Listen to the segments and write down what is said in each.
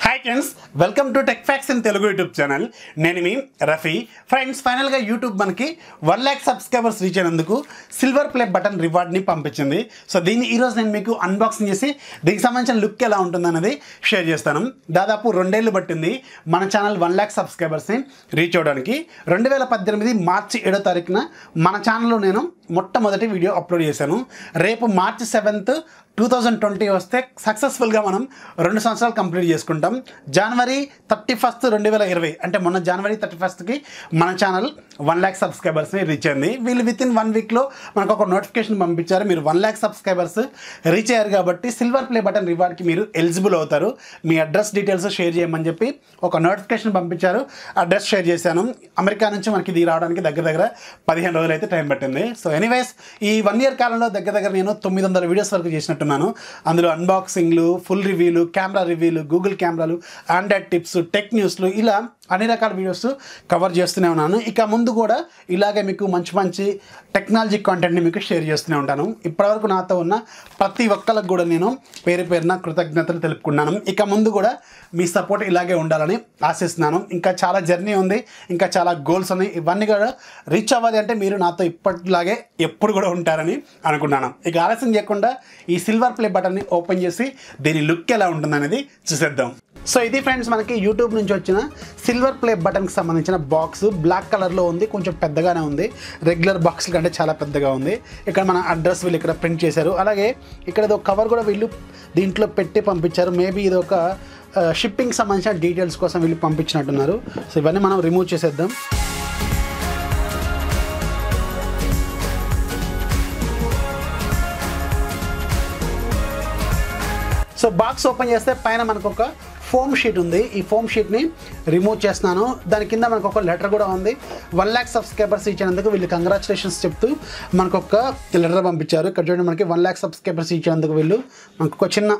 Hi friends, welcome to TechFacts in Telugu YouTube channel. Name Rafee. Friends, finally ga YouTube manaki 1 lakh subscribers reach అయినందుకు silver play button reward ని పంపించింది. So దీన్ని ఈ రోజు నేను మీకు అన్బాక్సింగ్ చేసి దీనికి సంబంధించిన లుక్ ఎలా ఉంటుందన్నది షేర్ చేస్తాను. దాదాపు 2 ఏళ్లు పట్టింది మన ఛానల్ 1 lakh సబ్స్క్రైబర్స్ ని రీచ్ అవడానికి. 2018 మార్చి 7వ తారీఖున మన ఛానల్లో నేను మొట్టమొదటి వీడియో అప్లోడ్ చేశాను. రేపు మార్చి 7th 2020 వస్తే సక్సెస్ఫుల్గా మనం 2 సంవత్సరాలు కంప్లీట్ చేసుకుంటాం. జనవరి 31st 2020 అంటే మొన్న జనవరి 31st మన ఛానల్ 1 lakh సబ్స్క్రైబర్స్ని రీచ్ అయింది. వీళ్ళు వితిన్ 1 వీక్లో మనకు ఒక నోటిఫికేషన్ పంపించారు, మీరు 1 lakh సబ్స్క్రైబర్స్ రీచ్ అయ్యారు కాబట్టి సిల్వర్ ప్లే బటన్ రివార్డ్కి మీరు ఎలిజిబుల్ అవుతారు, మీ అడ్రస్ డీటెయిల్స్ షేర్ చేయమని చెప్పి ఒక నోటిఫికేషన్ పంపించారు. అడ్రస్ షేర్ చేశాను. అమెరికా నుంచి మనకి ఇది రావడానికి దగ్గర 15 రోజులు అయితే టైం పట్టింది. సో ఎనీవేస్ ఈ 1 year కాలంలో దగ్గర నేను 900 వీడియోస్ వరకు చేసినట్టు అందులో అన్బాక్సింగ్లు, ఫుల్ రివ్యూలు, కెమెరా రివ్యూలు, గూగుల్ కెమెరాలు, ఆండ్రాయిడ్ టిప్స్, టెక్ న్యూస్లు, ఇలా అన్ని రకాల వీడియోస్ కవర్ చేస్తూనే ఉన్నాను. ఇక ముందు కూడా ఇలాగే మీకు మంచి టెక్నాలజీ కాంటెంట్ని మీకు షేర్ చేస్తూనే ఉంటాను. ఇప్పటివరకు నాతో ఉన్న ప్రతి ఒక్కరికి కూడా నేను పేరున కృతజ్ఞతలు తెలుపుకున్నాను. ఇక ముందు కూడా మీ సపోర్ట్ ఇలాగే ఉండాలని ఆశిస్తున్నాను. ఇంకా చాలా జర్నీ ఉంది, ఇంకా చాలా గోల్స్ ఉన్నాయి. ఇవన్నీ కూడా రీచ్ అవ్వాలి అంటే మీరు నాతో ఇప్పటిలాగే ఎప్పుడు కూడా ఉంటారని అనుకున్నాను. ఇక ఆలస్యం చేయకుండా ఈ సిల్వర్ ప్లే బటన్ని ఓపెన్ చేసి దీని లుక్ ఎలా ఉంటుందనేది చూసేద్దాం. సో ఇది ఫ్రెండ్స్ మనకి యూట్యూబ్ నుంచి వచ్చిన సిల్వర్ ప్లే బటన్కి సంబంధించిన బాక్స్. బ్లాక్ కలర్లో ఉంది, కొంచెం పెద్దగానే ఉంది, రెగ్యులర్ బాక్స్ కంటే చాలా పెద్దగా ఉంది. ఇక్కడ మన అడ్రస్ వీళ్ళు ఇక్కడ ప్రింట్ చేశారు. అలాగే ఇక్కడ ఒక కవర్ కూడా వీళ్ళు దీంట్లో పెట్టి పంపించారు. మేబీ ఇది ఒక షిప్పింగ్ సంబంధించిన డీటెయిల్స్ కోసం వీళ్ళు పంపించినట్టున్నారు. సో ఇవన్నీ మనం రిమూవ్ చేసేద్దాం. సో బాక్స్ ఓపెన్ చేస్తే పైన మనకు ఒక ఫోమ్ షీట్ ఉంది. ఈ ఫోమ్ షీట్ని రిమూవ్ చేస్తున్నాను. దాని కింద మనకు ఒక లెటర్ కూడా ఉంది. 1 lakh సబ్స్క్రైబర్స్ ఇచ్చినందుకు వీళ్ళు కంగ్రాచులేషన్స్ చెప్తూ మనకు ఒక లెటర్ పంపించారు. ఇక్కడ చూడండి, మనకి 1 lakh సబ్స్క్రైబర్స్ ఇచ్చినందుకు వీళ్ళు మనకు ఒక చిన్న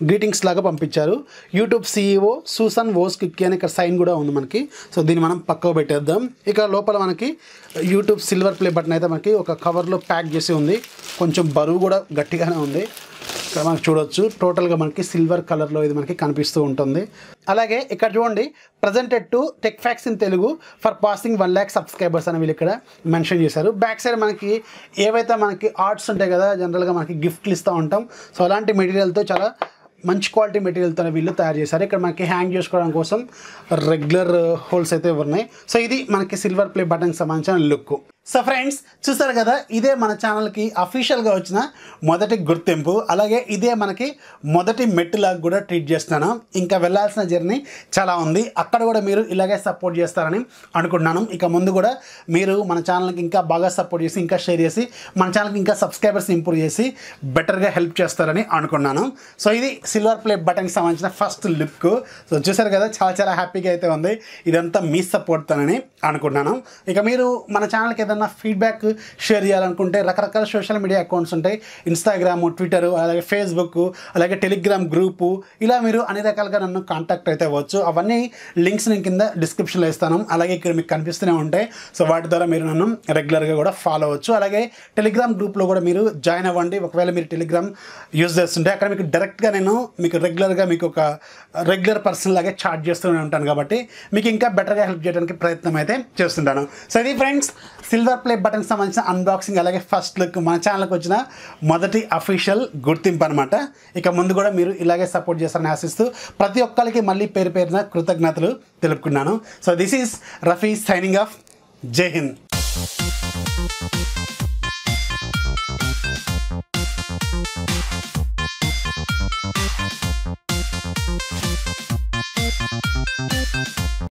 గ్రీటింగ్స్ లాగా పంపించారు. యూట్యూబ్ CEO సూసన్ వోస్కిక్కి అని ఇక్కడ సైన్ కూడా ఉంది మనకి. సో దీన్ని మనం పక్కకు పెట్టేద్దాం. ఇక లోపల మనకి యూట్యూబ్ సిల్వర్ ప్లే బటన్ అయితే మనకి ఒక కవర్లో ప్యాక్ చేసి ఉంది. కొంచెం బరువు కూడా గట్టిగానే ఉంది. ఇక్కడ మనకు చూడొచ్చు, టోటల్గా మనకి సిల్వర్ కలర్లో ఇది మనకి కనిపిస్తూ ఉంటుంది. అలాగే ఇక్కడ చూడండి, presented to Techfox in Telugu for passing 1 lakh subscribers అని వీళ్ళు ఇక్కడ మెన్షన్ చేశారు. బ్యాక్ సైడ్ మనకి ఏవైతే మనకి ఆర్ట్స్ ఉంటాయి కదా, జనరల్గా మనకి గిఫ్ట్లు ఇస్తూ ఉంటాం. సో అలాంటి మెటీరియల్తో చాలా మంచి క్వాలిటీ మెటీరియల్తో వీళ్ళు తయారు చేశారు. ఇక్కడ మనకి హ్యాంగ్ చేసుకోవడం కోసం రెగ్యులర్ హోల్స్ అయితే ఉన్నాయి. సో ఇది మనకి సిల్వర్ ప్లే బటన్కి సంబంధించిన లుక్. సో ఫ్రెండ్స్ చూస్తారు కదా, ఇదే మన ఛానల్కి అఫీషియల్గా వచ్చిన మొదటి గుర్తింపు. అలాగే ఇదే మనకి మొదటి మెట్టులాగా కూడా ట్రీట్ చేస్తున్నాను. ఇంకా వెళ్ళాల్సిన జర్నీ చాలా ఉంది. అక్కడ కూడా మీరు ఇలాగే సపోర్ట్ చేస్తారని అనుకుంటున్నాను. ఇక ముందు కూడా మీరు మన ఛానల్కి ఇంకా బాగా సపోర్ట్ చేసి, ఇంకా షేర్ చేసి, మన ఛానల్కి ఇంకా సబ్స్క్రైబర్స్ ఇంప్రూవ్ చేసి బెటర్గా హెల్ప్ చేస్తారని అనుకున్నాను. సో ఇది సిల్వర్ ప్లే బటన్కి సంబంధించిన ఫస్ట్ లుక్. సో చూసారు కదా, చాలా హ్యాపీగా అయితే ఉంది. ఇదంతా మీ సపోర్ట్తోనని అనుకుంటున్నాను. ఇక మీరు మన ఛానల్కి ఏదైనా ఫీడ్బ్యాక్ షేర్ చేయాలనుకుంటే రకరకాల సోషల్ మీడియా అకౌంట్స్ ఉంటాయి. ఇన్స్టాగ్రాము, ట్విట్టర్, అలాగే ఫేస్బుక్, అలాగే టెలిగ్రామ్ గ్రూపు, ఇలా మీరు అన్ని రకాలుగా నన్ను కాంటాక్ట్ అయితే అవ్వచ్చు. అవన్నీ లింక్స్ నేను కింద డిస్క్రిప్షన్లో ఇస్తాను. అలాగే ఇక్కడ మీకు కనిపిస్తూనే ఉంటాయి. సో వాటి ద్వారా మీరు నన్ను రెగ్యులర్గా కూడా ఫాలో అవ్వచ్చు. అలాగే టెలిగ్రామ్ గ్రూప్లో కూడా మీరు జాయిన్ అవ్వండి. ఒకవేళ మీరు టెలిగ్రామ్ యూజ్ చేస్తుంటే అక్కడ మీకు డైరెక్ట్గా నేను మీకు రెగ్యులర్గా మీకు ఒక రెగ్యులర్ పర్సన్ లాగే చాట్ చేస్తూనే ఉంటాను. కాబట్టి మీకు ఇంకా బెటర్గా హెల్ప్ చేయడానికి ప్రయత్నం అయితే చేస్తుంటాను. సో ఇది ఫ్రెండ్స్ సిల్వర్ ప్లే బటన్కి సంబంధించిన అన్బాక్సింగ్, అలాగే ఫస్ట్ లుక్, మన ఛానల్కి వచ్చిన మొదటి అఫీషియల్ గుర్తింపు అనమాట. ఇక ముందు కూడా మీరు ఇలాగే సపోర్ట్ చేస్తారని ఆశిస్తూ ప్రతి ఒక్కరికి మళ్ళీ పేరున కృతజ్ఞతలు తెలుపుకున్నాను. So this is Rafi signing off. Jai Hind.